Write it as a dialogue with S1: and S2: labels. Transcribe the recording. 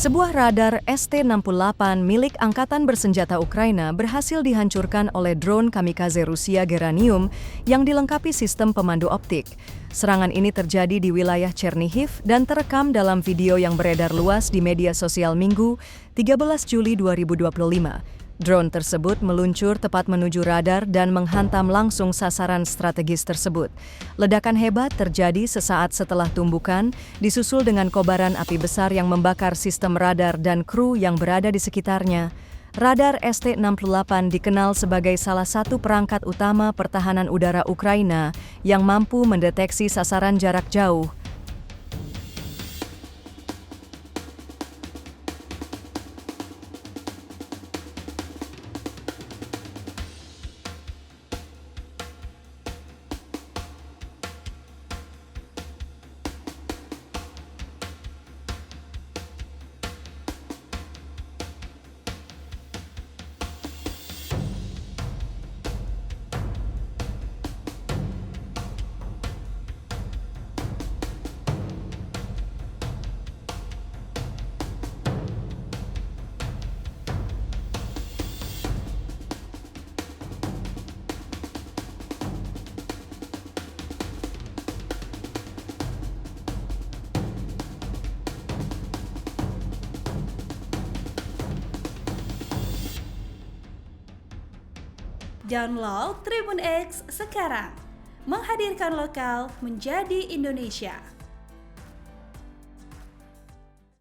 S1: Sebuah radar ST-68 milik Angkatan Bersenjata Ukraina berhasil dihancurkan oleh drone kamikaze Rusia Geranium yang dilengkapi sistem pemandu optik. Serangan ini terjadi di wilayah Chernihiv dan terekam dalam video yang beredar luas di media sosial Minggu, 13 Juli 2025. Drone tersebut meluncur tepat menuju radar dan menghantam langsung sasaran strategis tersebut. Ledakan hebat terjadi sesaat setelah tumbukan, disusul dengan kobaran api besar yang membakar sistem radar dan kru yang berada di sekitarnya. Radar ST-68 dikenal sebagai salah satu perangkat utama pertahanan udara Ukraina yang mampu mendeteksi sasaran jarak jauh.
S2: Download Tribun X sekarang, menghadirkan lokal menjadi Indonesia.